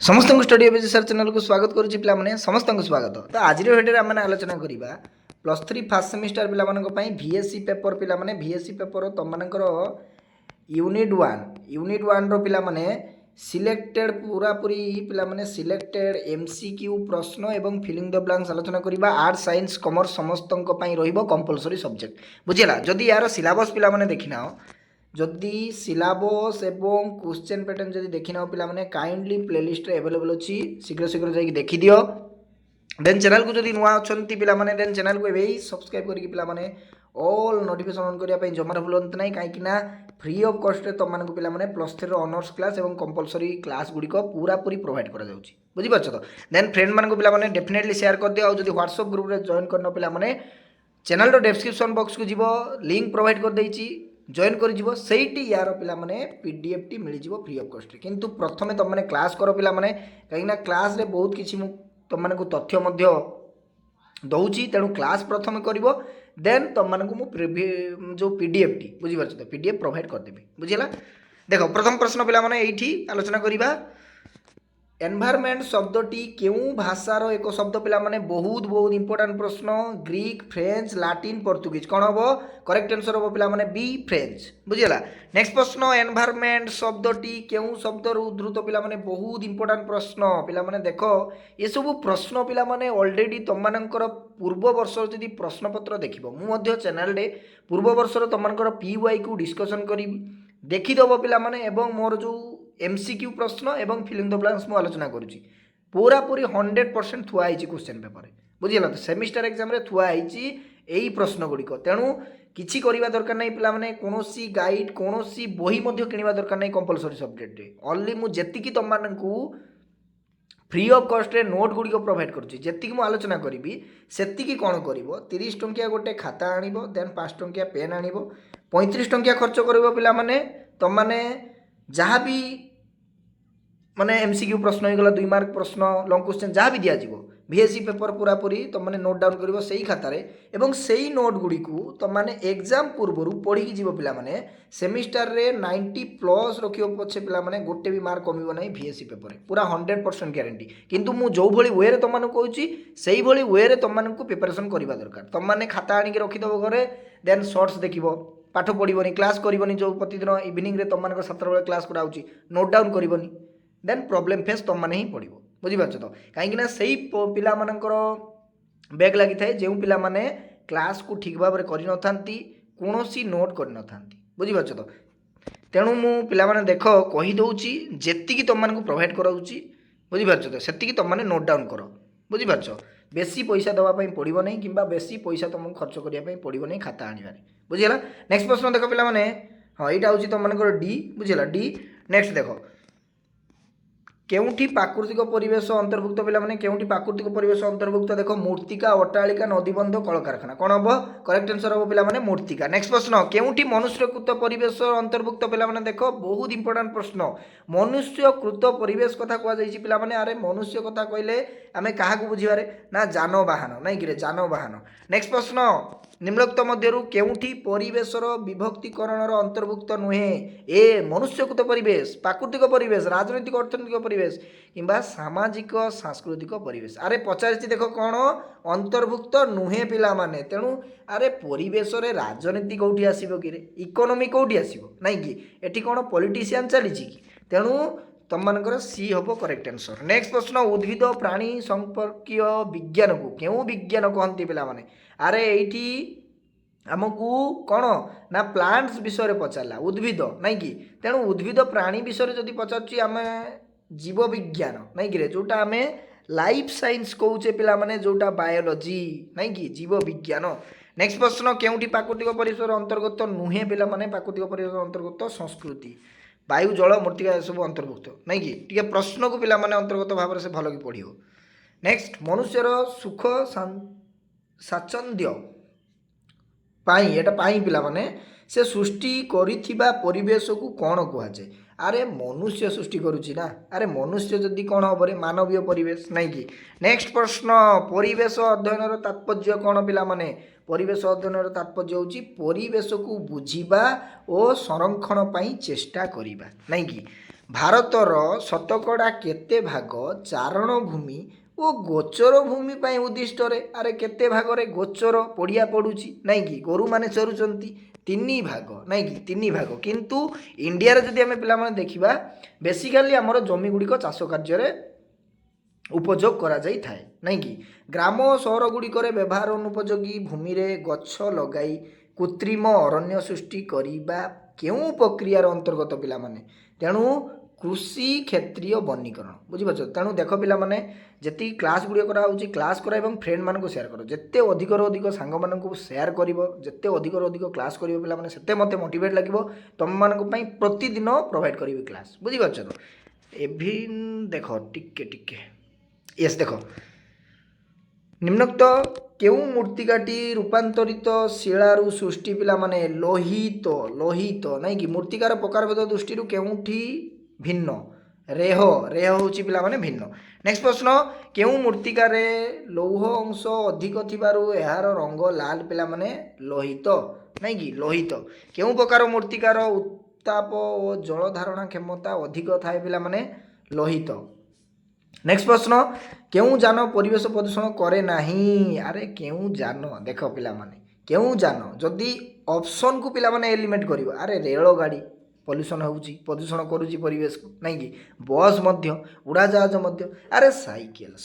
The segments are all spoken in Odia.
समस्त स्टडी एबीसी सर चैनल को स्वागत करुच्ची पे समस्त स्वागत। तो आज भिडियो आम आलोचना करवा प्लस थ्री फास्ट सेमिस्टर पे VSC पेपर पे VSC पेपर तुम यूनिट वन रे सिलेक्टेड पूरा पूरी पे सिलेक्टेड MCQ प्रश्न एवं फिलिंग द ब्लैंक्स आलोचना करवा। आर्ट्स साइंस कॉमर्स समस्त कंपलसरी सब्जेक्ट बुझेगा। जदि यार सिलेबस पे देखना जदि सिलेबस एवं क्वेश्चन पैटर्न जदि देखि ना पिला माने काइंडली प्लेलिस्ट रे अवेलेबल अछि शीघ्र शीघ्र जाई देखि दियो। देन चैनल को जदि नुआ अछंती पिला माने देन चैनल को एबे सब्सक्राइब करिक पिला माने ऑल नोटिफिकेशन ऑन करिया पई जमार भूलंत नै काई कि ना फ्री ऑफ कॉस्ट रे त माने को पिला माने प्लस 3 रो ऑनर्स क्लास एवं कंपलसरी क्लास गुडी को पूरा पूरी प्रोवाइड करा जाउची बुझि पाछो। तो देन फ्रेंड मान को पिला माने डेफिनेटली शेयर कर दियो। और जदि व्हाट्सएप ग्रुप रे जॉइन करनो पिला माने चैनल रो डिस्क्रिप्शन बॉक्स को जीवो लिंक प्रोवाइड कर देइची जॉइन कर सहीटी यार पिला माने PDF टी मिल जीवो फ्री ऑफ कॉस्ट रे। किंतु प्रथमे तुम माने क्लास करो पिला माने कहीं क्लास रे बहुत किछि तुम माने को तथ्य मध्य दउची तेणु क्लास प्रथमे करिवो देन तुम माने को मु जो PDF टी बुझी पारछ। तो PDF प्रोवाइड कर देबी बुझिला। देखो प्रथम प्रश्न पिला माने एठी आलोचना करिबा। एनवायरमेंट शब्दटी केउ भाषार एक शब्द पिला माने बहुत बहुत इंपोर्टेंट प्रश्न। ग्रीक फ्रेंच लाटिन पोर्तुगीज कौन हम करेक्ट आंसर हम पिला माने बी फ्रेंच बुझीगला। नेक्स्ट प्रश्न एनवायरमेंट शब्दटी केउ शब्द उद्धृत पिला माने बहुत इंपोर्टेंट प्रश्न पिला माने देखो ये सब प्रश्न पिला माने ऑलरेडी तुम मानकर पूर्व वर्ष जदि प्रश्न पत्र देखिबो मु मध्य चैनल रे पूर्व वर्ष तुम मानकर PY को डिस्कशन करी देखिदेव पिला माने एवं मोर जो MCQ प्रश्न एवं फिलिंग द ब्लैंक्स मु आलोचना करुच्ची पूरा पूरी 100% थुआ होइची क्वेश्चन पेपर बुझिगला। तो सेमिस्टर एग्जाम रे थुआ होइची एई प्रश्न गुड़िक तेणु किछि करिबा दरकार नै पिला माने कोनोसी गाइड कोनोसी बही मध्य किनिबा दरकार नै कंपलसरी सब्जेक्ट रे ओनली मु जेतिकी तुम मानकू फ्री ऑफ कॉस्ट रे नोट गुड़ी को प्रोवाइड करुच्ची जेतिकी मु आलोचना करी सेतिकी कौन करिवो 30 टंकिया गोटे खाता आनिबो देन 5 टंकिया पेन आनिबो 35 टंकिया खर्च करिवो पिला माने तुम माने जहाँ भी माने MCQ प्रश्न हो गला 2 मार्क प्रश्न लॉन्ग क्वेश्चन जहाँ भी दिया जीवो VSC पेपर पूरा पूरी तुम माने नोट डाउन करिवो सेही खाता रे एवं सेही नोट गुडी को तुम माने एग्जाम पूर्वरु पढ़ी की जीवो पिला माने सेमिस्टर रे 90 प्लस रखियो पछे पिला माने गोटे भी मार्क कमिवो नै VSC पेपर रे पूरा 100% गारंटी। किंतु मु जो भली वे रे तुम माने कहूची सेही भली वे रे तुम माने को प्रिपरेशन करिवा दरकार। तुम माने खाता आनी के रखि दबो घरे देन शॉर्ट्स देखिबो पाठ पढ़िबोनी क्लास करिबोनी जो प्रतिदिन इवनिंग रे तुम माने 7 बेले क्लास कराउची नोट डाउन करिबोनी देन प्रॉब्लम फेस तुम माने ही पड़ो बुझी पारछ। तो कहीं से पिला मानकर बैग लगी थाए जो पिला माने क्लास को ठीक भाव में करि नथांती कोनोसी नोट कर नथांती बुझी पारछ। तो तेणु मु पिला माने देख कहि दउची जेतिकी तुम मानकु प्रोवाइड कराउची बुझी पारछ। तो सेतिकी तुम माने नोट डाउन करो बुझी पारछ। बेसी पैसा दवा पई पड़िबो नै किंबा बेसी पैसा तुमको खर्च करिया पई पड़िबो नै खाता आनिबारे बुझिला। नेक्स्ट प्रश्न देख पिला माने हां एटा होची तुम मानकर डी बुझिला डी। नेक्स्ट देखो केउठी प्राकृतिक परिवेश अंतर्भुक्त पिला माने केउठी प्राकृतिक परिवेश अंतर्भुक्त देखो मूर्तिका अट्टालिका नदीबंध कलकारखाना कौन हम करेक्ट आंसर हम पिला माने मूर्तिका। नेक्स्ट प्रश्न केउठी मनुष्यकृत परिवेश अंतर्भुक्त पिला माने देखो बहुत इंपोर्टेंट प्रश्न मनुष्यकृत परिवेश कथा कह जाइछि पिला माने अरे मनुष्य कथा कहले आमे काहा को बुझिबारे ना जानवाहन नै कि रे जानवाहन। नेक्स्ट प्रश्न निम्नलिखित मध्यरु केउठी परिवेशर विभक्तिकरणर अंतर्भुक्त नुहे ए मनुष्यकृत परिवेश प्राकृतिक परिवेश राजनैतिक अर्थनैतिक परिवेश किंबा सामाजिक सांस्कृतिक परिवेश। अरे पचारिछि देखो कौन अंतर्भुक्त नुहे पिला माने तेणु अरे परिवेश रे राजनीति कौटी आसीबो कि रे इकोनॉमी कौटी आसीबो नै कि एठी कौन पॉलिटिशियन चलीछि कि तेणु तुम मानकर सी हम करेक्ट आंसर। नेक्स्ट प्रश्न उद्भिद प्राणी संपर्कीय विज्ञान को क्यों विज्ञान कहती पिला माने अरे एठी आमको कौन ना प्लांट्स विषय पचारा उद्भिद नहीं कि तेणु उद्भिद प्राणी विषय जदि पचारुची आम जीव विज्ञान नहीं कि जोटा आम लाइफ साइंस कौचे पिला माने जोटा बायोलॉजी नहीं कि जीव विज्ञान। नेक्स्ट प्रश्न केउठी प्राकृतिक परिवेश अंतर्गत नुहे पिला माने प्राकृतिक परिवेश अंतर्गत संस्कृति वायु जल मूर्तिका सब अंतर्भुक्त नहीं कि टी प्रश्न को पिला माने अंतर्गत भाव से भल कि पढ़ो। नेक्स्ट मनुष्यर सुख स्वाच्छंद्य पाई एटा पाई पिला माने से सृष्टि करिथिबा परिवेश को कौन कह जाए अरे मनुष्य सृष्टि करुची ना अरे मनुष्य जदि कौन हम रे मानवीय परिवेश नहीं कि। नेक्स्ट प्रश्न परिवेश अध्ययन तात्पर्य कौन पिला माने परिवेश अध्ययन तात्पर्य होची परिवेश को बुझिबा और संरक्षण पाई चेष्टा करिबा नहीं कि ଭାରତର ଶତକଡ଼ା କେତେ ଭାଗ ଚାରଣ ଭୂମି ଓ ଗୋଚର ଭୂମି ପାଇଁ ଉଦ୍ଦିଷ୍ଟରେ? ଆରେ କେତେ ଭାଗରେ ଗୋଚର ପଡ଼ିଆ ପଡ଼ୁଛି ନାଇଁ କି, ଗୋରୁମାନେ ଚରୁଛନ୍ତି 3 ଭାଗ ନାଇଁ କି, 3 ଭାଗ। କିନ୍ତୁ ଇଣ୍ଡିଆରେ ଯଦି ଆମେ ପିଲାମାନେ ଦେଖିବା ବେସିକାଲି ଆମର ଜମି ଗୁଡ଼ିକ ଚାଷ କାର୍ଯ୍ୟରେ ଉପଯୋଗ କରାଯାଇଥାଏ ନାଇଁ କି। ଗ୍ରାମ ଓ ସହର ଗୁଡ଼ିକରେ ବ୍ୟବହାର ଅନୁପଯୋଗୀ ଭୂମିରେ ଗଛ ଲଗାଇ କୃତ୍ରିମ ଅରଣ୍ୟ ସୃଷ୍ଟି କରିବା କେଉଁ ପ୍ରକ୍ରିୟାର ଅନ୍ତର୍ଗତ ପିଲାମାନେ? ତେଣୁ କୃଷି କ୍ଷେତ୍ରୀୟ ବନୀକରଣ। ବୁଝିପାରୁଛ? ତେଣୁ ଦେଖ ପିଲାମାନେ ଯେତିକି କ୍ଲାସ୍ ଗୁଡ଼ିକ କରାହେଉଛି କ୍ଲାସ୍ କର ଏବଂ ଫ୍ରେଣ୍ଡମାନଙ୍କୁ ସେୟାର କର। ଯେତେ ଅଧିକରୁ ଅଧିକ ସାଙ୍ଗମାନଙ୍କୁ ସେୟାର କରିବ, ଯେତେ ଅଧିକରୁ ଅଧିକ କ୍ଲାସ୍ କରିବ ପିଲାମାନେ ସେତେ ମୋତେ ମୋଟିଭେଟ୍ ଲାଗିବ ତୁମମାନଙ୍କ ପାଇଁ ପ୍ରତିଦିନ ପ୍ରୋଭାଇଡ଼ କରିବି କ୍ଲାସ୍। ବୁଝିପାରୁଛ ତ? ଏଭିନ୍ ଦେଖ ଟିକେ ୟେସ୍ ଦେଖ ନିମ୍ନୋକ୍ତ କେଉଁ ମୂର୍ତ୍ତିକାଟି ରୂପାନ୍ତରିତ ଶିଳାରୁ ସୃଷ୍ଟି ପିଲାମାନେ? ଲୋହିତ ନାଇଁ କି। ମୂର୍ତ୍ତିକାର ପ୍ରକାରଭେଦ ଦୃଷ୍ଟିରୁ କେଉଁଠି ଭିନ୍ନ? ରେହ ହେଉଛି ପିଲାମାନେ ଭିନ୍ନ। ନେକ୍ସଟ ପ୍ରଶ୍ନ, କେଉଁ ମୂର୍ତ୍ତିକାରେ ଲୌହ ଅଂଶ ଅଧିକ ଥିବାରୁ ଏହାର ରଙ୍ଗ ଲାଲ ପିଲାମାନେ? ଲୋହିତ ନାଇଁ କି, ଲୋହିତ। କେଉଁ ପ୍ରକାର ମୂର୍ତ୍ତିକାର ଉତ୍ତାପ ଓ ଜଳ ଧାରଣା କ୍ଷମତା ଅଧିକ ଥାଏ ପିଲାମାନେ? ଲୋହିତ। ନେକ୍ସଟ ପ୍ରଶ୍ନ, କେଉଁ ଯାନ ପରିବେଶ ପ୍ରଦୂଷଣ କରେ ନାହିଁ? ଆରେ କେଉଁ ଯାନ, ଦେଖ ପିଲାମାନେ କେଉଁ ଯାନ ଯଦି ଅପସନକୁ ପିଲାମାନେ ଏଲିମିନେଟ୍ କରିବ, ଆରେ ରେଳଗାଡ଼ି ପଲ୍ୟୁସନ୍ ହେଉଛି, ପ୍ରଦୂଷଣ କରୁଛି ପରିବେଶକୁ ନାଇଁ କି। ବସ୍ ମଧ୍ୟ, ଉଡ଼ାଜାହାଜ ମଧ୍ୟ। ଆରେ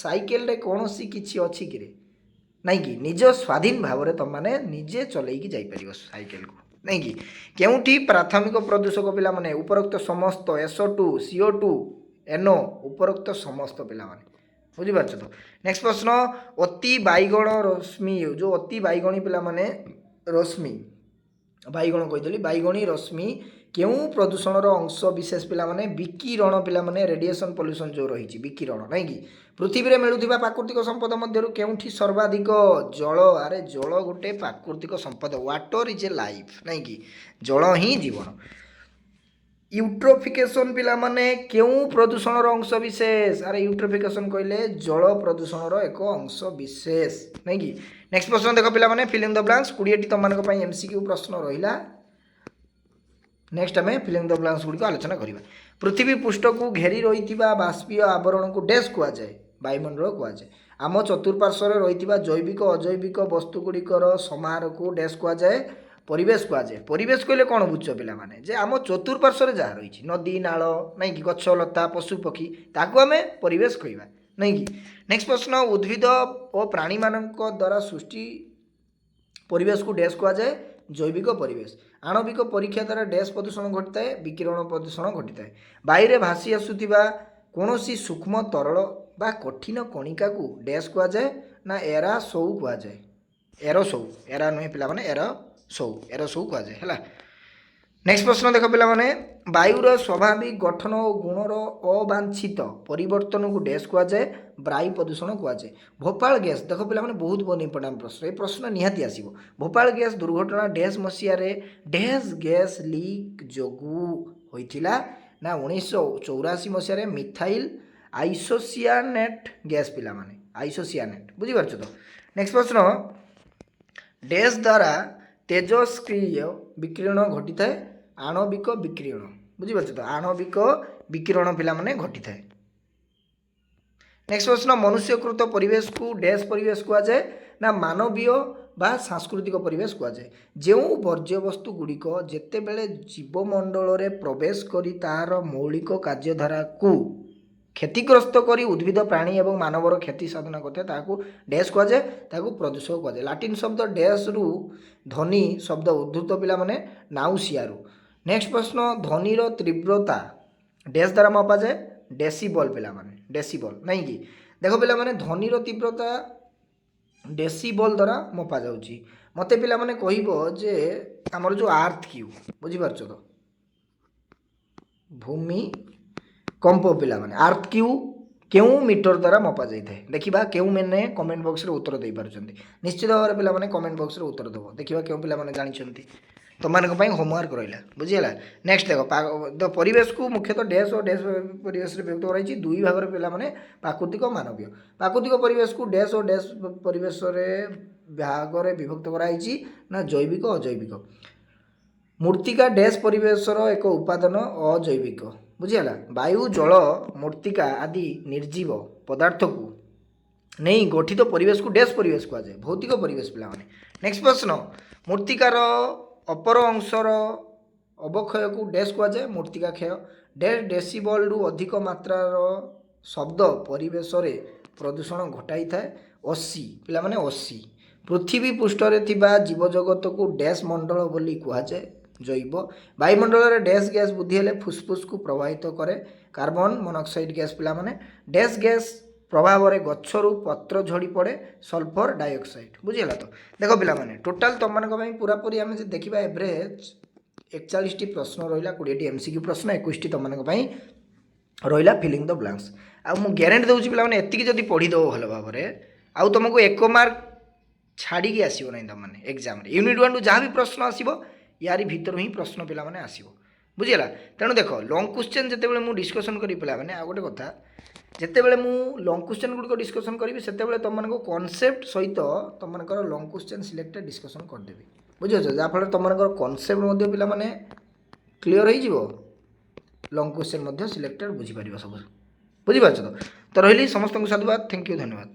ସାଇକେଲରେ କୌଣସି କିଛି ଅଛି କିରେ ନାଇଁ କି, ନିଜ ସ୍ୱାଧୀନ ଭାବରେ ତୁମମାନେ ନିଜେ ଚଲେଇକି ଯାଇପାରିବ ସାଇକେଲକୁ ନାଇଁ କି। କେଉଁଠି ପ୍ରାଥମିକ ପ୍ରଦୂଷକ ପିଲାମାନେ? ଉପରୋକ୍ତ ସମସ୍ତ SO2 CO2 NO ଉପରୋକ୍ତ ସମସ୍ତ ପିଲାମାନେ। ବୁଝିପାରୁଛ ତ? ନେକ୍ସଟ ପ୍ରଶ୍ନ, ଅତି ବାଇଗଣ ରଶ୍ମି, ଯେଉଁ ଅତି ବାଇଗଣୀ ପିଲାମାନେ ରଶ୍ମି, ବାଇଗଣ କହିଦେଲି, ବାଇଗଣୀ ରଶ୍ମି କେଉଁ ପ୍ରଦୂଷଣର ଅଂଶ ବିଶେଷ ପିଲାମାନେ? ବିକିରଣ ପିଲାମାନେ, ରେଡ଼ିଏସନ୍ ପଲ୍ୟୁସନ୍ ଯେଉଁ ରହିଛି ବିକିରଣ ନାଇଁ କି। ପୃଥିବୀରେ ମିଳୁଥିବା ପ୍ରାକୃତିକ ସମ୍ପଦ ମଧ୍ୟରୁ କେଉଁଠି ସର୍ବାଧିକ? ଜଳ। ଆରେ ଜଳ ଗୋଟେ ପ୍ରାକୃତିକ ସମ୍ପଦ, ୱାଟର ଇଜ୍ ଏ ଲାଇଫ୍ ନାଇଁ କି, ଜଳ ହିଁ ଜୀବନ। ୟୁଟ୍ରୋଫିକେସନ୍ ପିଲାମାନେ କେଉଁ ପ୍ରଦୂଷଣର ଅଂଶ ବିଶେଷ? ଆରେ ୟୁଟ୍ରୋଫିକେସନ୍ କହିଲେ ଜଳ ପ୍ରଦୂଷଣର ଏକ ଅଂଶ ବିଶେଷ ନାଇଁ କି। ନେକ୍ସଟ ପ୍ରଶ୍ନ ଦେଖ ପିଲାମାନେ, ଫିଲିଂ ଦ ବ୍ଲାଙ୍କ୍ସ। 20ଟି ତୁମମାନଙ୍କ ପାଇଁ MCQ ପ୍ରଶ୍ନ ରହିଲା। ନେକ୍ସଟ ଆମେ ଫିଲିଂ ଦ ବ୍ଲାଙ୍କ୍ସ ଗୁଡ଼ିକ ଆଲୋଚନା କରିବା। ପୃଥିବୀ ପୃଷ୍ଠକୁ ଘେରି ରହିଥିବା ବାଷ୍ପୀୟ ଆବରଣକୁ ଡ୍ୟାସ୍ କୁହାଯାଏ? ବାୟୁମଣ୍ଡଳ କୁହାଯାଏ। ଆମ ଚତୁଃପାର୍ଶ୍ୱରେ ରହିଥିବା ଜୈବିକ ଅଜୈବିକ ବସ୍ତୁ ଗୁଡ଼ିକର ସମାହାରକୁ ଡ୍ୟାସ୍ କୁହାଯାଏ? ପରିବେଶ କୁହାଯାଏ। ପରିବେଶ କହିଲେ କ'ଣ ବୁଝୁଛ ପିଲାମାନେ? ଯେ ଆମ ଚତୁଃପାର୍ଶ୍ୱରେ ଯାହା ରହିଛି ନଦୀ ନାଳ ନାଇଁ କି, ଗଛ ଲତା ପଶୁ ପକ୍ଷୀ, ତାକୁ ଆମେ ପରିବେଶ କହିବା ନାଇଁ କି। ନେକ୍ସଟ ପ୍ରଶ୍ନ, ଉଦ୍ଭିଦ ଓ ପ୍ରାଣୀମାନଙ୍କ ଦ୍ୱାରା ସୃଷ୍ଟି ପରିବେଶକୁ ଡ୍ୟାସ୍ କୁହାଯାଏ? ଜୈବିକ ପରିବେଶ। ଆଣବିକ ପରୀକ୍ଷା ଦ୍ୱାରା ଡ୍ୟାସ୍ ପ୍ରଦୂଷଣ ଘଟିଥାଏ? ବିକିରଣ ପ୍ରଦୂଷଣ ଘଟିଥାଏ। ବାୟୁରେ ଭାସି ଆସୁଥିବା କୌଣସି ସୂକ୍ଷ୍ମ ତରଳ ବା କଠିନ କଣିକାକୁ ଡ୍ୟାସ୍ କୁହାଯାଏ? ନା ଏରାସୋଉ କୁହାଯାଏ। ଏରୋସୋଉ, ଏରା ନୁହେଁ ପିଲାମାନେ, ଏରୋସୋଉ କୁହାଯାଏ ହେଲା। ନେକ୍ସଟ ପ୍ରଶ୍ନ ଦେଖ ପିଲାମାନେ, ବାୟୁର ସ୍ୱାଭାବିକ ଗଠନ ଓ ଗୁଣର ଅବାଞ୍ଛିତ ପରିବର୍ତ୍ତନକୁ ଡ୍ୟାସ୍ କୁହାଯାଏ? ବାୟୁ ପ୍ରଦୂଷଣ କୁହାଯାଏ। ଭୋପାଳ ଗ୍ୟାସ୍, ଦେଖ ପିଲାମାନେ ବହୁତ ଇମ୍ପୋର୍ଟାଣ୍ଟ ପ୍ରଶ୍ନ, ଏ ପ୍ରଶ୍ନ ନିହାତି ଆସିବ। ଭୋପାଳ ଗ୍ୟାସ୍ ଦୁର୍ଘଟଣା ଡ୍ୟାସ୍ ମସିହାରେ ଡ୍ୟାସ୍ ଗ୍ୟାସ୍ ଲିକ୍ ଯୋଗୁଁ ହୋଇଥିଲା? ନା 1984 ମସିହାରେ ମିଥାଇଲ୍ ଆଇସୋସିଆନେଟ୍ ଗ୍ୟାସ୍ ପିଲାମାନେ, ଆଇସୋସିଆନେଟ୍। ବୁଝିପାରୁଛ ତ? ନେକ୍ସଟ ପ୍ରଶ୍ନ, ଡ୍ୟାସ୍ ଦ୍ୱାରା ତେଜସ୍କ୍ରିୟ ବିକିରଣ ଘଟିଥାଏ? ଆଣବିକ ବିକିରଣ। ବୁଝିପାରୁଛ ତ? ଆଣବିକ ବିକିରଣ ପିଲାମାନେ ଘଟିଥାଏ। ନେକ୍ସଟ ପ୍ରଶ୍ନ, ମନୁଷ୍ୟକୃତ ପରିବେଶକୁ ଡ୍ୟାସ୍ ପରିବେଶ କୁହାଯାଏ? ନା ମାନବୀୟ ବା ସାଂସ୍କୃତିକ ପରିବେଶ କୁହାଯାଏ। ଯେଉଁ ବର୍ଜ୍ୟବସ୍ତୁ ଗୁଡ଼ିକ ଯେତେବେଳେ ଜୀବମଣ୍ଡଳରେ ପ୍ରବେଶ କରି ତାହାର ମୌଳିକ କାର୍ଯ୍ୟଧାରାକୁ କ୍ଷତିଗ୍ରସ୍ତ କରି ଉଦ୍ଭିଦ ପ୍ରାଣୀ ଏବଂ ମାନବର କ୍ଷତି ସାଧନ କରିଥାଏ ତାହାକୁ ଡ୍ୟାସ୍ କୁହାଯାଏ? ତାହାକୁ ପ୍ରଦୂଷକ କୁହାଯାଏ। ଲାଟିନ୍ ଶବ୍ଦ ଡ୍ୟାସ୍ରୁ ଧ୍ୱନି ଶବ୍ଦ ଉଦ୍ଧୃତ ପିଲାମାନେ ନାଉସିଆରୁ। ନେକ୍ସଟ ପ୍ରଶ୍ନ, ଧ୍ୱନିର ତୀବ୍ରତା ଡ୍ୟାସ୍ ଦ୍ୱାରା ମପାଯାଏ? ଡେସିବଲ୍ ପିଲାମାନେ, ଡେସିବଲ୍ ନାଇଁ କି। ଦେଖ ପିଲାମାନେ ଧ୍ୱନିର ତୀବ୍ରତା ଡେସିବଲ୍ ଦ୍ୱାରା ମପାଯାଉଛି। ମୋତେ ପିଲାମାନେ କହିବ ଯେ ଆମର ଯେଉଁ ଆର୍ଥ କ୍ୟୁ, ବୁଝିପାରୁଛ ତ, ଭୂମି କମ୍ପ ପିଲାମାନେ, ଆର୍ଥ କ୍ୟୁ କେଉଁ ମିଟର ଦ୍ୱାରା ମପାଯାଇଥାଏ? ଦେଖିବା କେଉଁମାନେ କମେଣ୍ଟ ବକ୍ସରେ ଉତ୍ତର ଦେଇପାରୁଛନ୍ତି। ନିଶ୍ଚିତ ଭାବରେ ପିଲାମାନେ କମେଣ୍ଟ ବକ୍ସରେ ଉତ୍ତର ଦେବ। ଦେଖିବା କେଉଁ ପିଲାମାନେ ଜାଣିଛନ୍ତି। ତୁମମାନଙ୍କ ପାଇଁ ହୋମୱାର୍କ ରହିଲା, ବୁଝିହେଲା। ନେକ୍ସଟ ଦେଖ, ପରିବେଶକୁ ମୁଖ୍ୟତଃ ଡ୍ୟାସ୍ ଓ ଡ୍ୟାସ୍ ପରିବେଶରେ ବିଭକ୍ତ କରାଯାଇଛି 2 ଭାଗରେ ପିଲାମାନେ, ପ୍ରାକୃତିକ ମାନବୀୟ। ପ୍ରାକୃତିକ ପରିବେଶକୁ ଡ୍ୟାସ୍ ଓ ଡ୍ୟାସ୍ ପରିବେଶରେ ଭାଗରେ ବିଭକ୍ତ କରାଯାଇଛି? ନା ଜୈବିକ ଅଜୈବିକ। ମୂର୍ତ୍ତିକା ଡ୍ୟାସ୍ ପରିବେଶର ଏକ ଉପାଦାନ? ଅଜୈବିକ। ବୁଝିଗଲା। ବାୟୁ ଜଳ ମୂର୍ତ୍ତିକା ଆଦି ନିର୍ଜୀବ ପଦାର୍ଥକୁ ନେଇ ଗଠିତ ପରିବେଶକୁ ଡ୍ୟାସ୍ ପରିବେଶ କୁହାଯାଏ, ଭୌତିକ ପରିବେଶ ପିଲାମାନେ। ନେକ୍ସଟ ପ୍ରଶ୍ନ, ମୂର୍ତ୍ତିକାର ଅପର ଅଂଶର ଅବକ୍ଷୟକୁ ଡ୍ୟାସ୍ କୁହାଯାଏ, ମୂର୍ତ୍ତିକା କ୍ଷୟ। ଡ୍ୟାସ୍ ଡେସିବଲରୁ ଅଧିକ ମାତ୍ରାର ଶବ୍ଦ ପରିବେଶରେ ପ୍ରଦୂଷଣ ଘଟାଇଥାଏ, 80 ପିଲାମାନେ 80। ପୃଥିବୀ ପୃଷ୍ଠରେ ଥିବା ଜୀବଜଗତକୁ ଡ୍ୟାସ୍ ମଣ୍ଡଳ ବୋଲି କୁହାଯାଏ, ଜୈବ। ବାୟୁମଣ୍ଡଳରେ ଡ୍ୟାସ୍ ଗ୍ୟାସ୍ ବୃଦ୍ଧି ହେଲେ ଫୁସ୍ଫୁସ୍କୁ ପ୍ରଭାବିତ କରେ, କାର୍ବନ ମନୋକ୍ସାଇଡ୍ ଗ୍ୟାସ୍ ପିଲାମାନେ। ଡ୍ୟାସ୍ ଗ୍ୟାସ୍ ପ୍ରଭାବରେ ଗଛରୁ ପତ୍ର ଝଡ଼ି ପଡ଼େ, ସଲଫର ଡାଇଅକ୍ସାଇଡ୍। ବୁଝିଗଲା ତ। ଦେଖ ପିଲାମାନେ ଟୋଟାଲ୍ ତୁମମାନଙ୍କ ପାଇଁ ପୁରାପୁରି ଆମେ ଯଦି ଦେଖିବା ଏଭରେଜ୍ 41ଟି ପ୍ରଶ୍ନ ରହିଲା, 20ଟି MCQ ପ୍ରଶ୍ନ, 21ଟି ତୁମମାନଙ୍କ ପାଇଁ ରହିଲା ଫିଲିଂ ଦ ବ୍ଲାଙ୍କ୍ସ। ଆଉ ମୁଁ ଗ୍ୟାରେଣ୍ଟି ଦେଉଛି ପିଲାମାନେ ଏତିକି ଯଦି ପଢ଼ିଦେବ ଭଲ ଭାବରେ ଆଉ ତୁମକୁ 1 ମାର୍କ ଛାଡ଼ିକି ଆସିବ ନାହିଁ ତୁମମାନେ ଏକ୍ଜାମ୍ରେ। ୟୁନିଟ୍ 1ରୁ ଯାହା ବି ପ୍ରଶ୍ନ ଆସିବ ୟାରି ଭିତରୁ ହିଁ ପ୍ରଶ୍ନ ପିଲାମାନେ ଆସିବ। ବୁଝିଗଲା। ତେଣୁ ଦେଖ ଲଙ୍ଗ୍ କ୍ୱେଶ୍ଚନ୍ ଯେତେବେଳେ ମୁଁ ଡିସ୍କସନ୍ କରିବି ପିଲାମାନେ, ଆଉ ଗୋଟେ କଥା, ଯେତେବେଳେ ମୁଁ ଲଙ୍ଗ୍ କ୍ୱେଶ୍ଚନ୍ ଗୁଡ଼ିକ ଡିସ୍କସନ୍ କରିବି ସେତେବେଳେ ତୁମମାନଙ୍କୁ କନସେପ୍ଟ ସହିତ ତୁମମାନଙ୍କର ଲଙ୍ଗ୍ କ୍ୱେଶ୍ଚନ୍ ସିଲେକ୍ଟେଡ଼ ଡିସ୍କସନ୍ କରିଦେବି। ବୁଝିପାରୁଛ, ଯାହାଫଳରେ ତୁମମାନଙ୍କର କନସେପ୍ଟ ମଧ୍ୟ ପିଲାମାନେ କ୍ଲିଅର୍ ହେଇଯିବ, ଲଙ୍ଗ୍ କ୍ୱେଶ୍ଚନ୍ ମଧ୍ୟ ସିଲେକ୍ଟେଡ଼ ବୁଝିପାରିବ ସବୁ। ବୁଝିପାରୁଛ ତ। ରହିଲି, ସମସ୍ତଙ୍କୁ ସାଧୁବାଦ, ଥ୍ୟାଙ୍କ ୟୁ, ଧନ୍ୟବାଦ।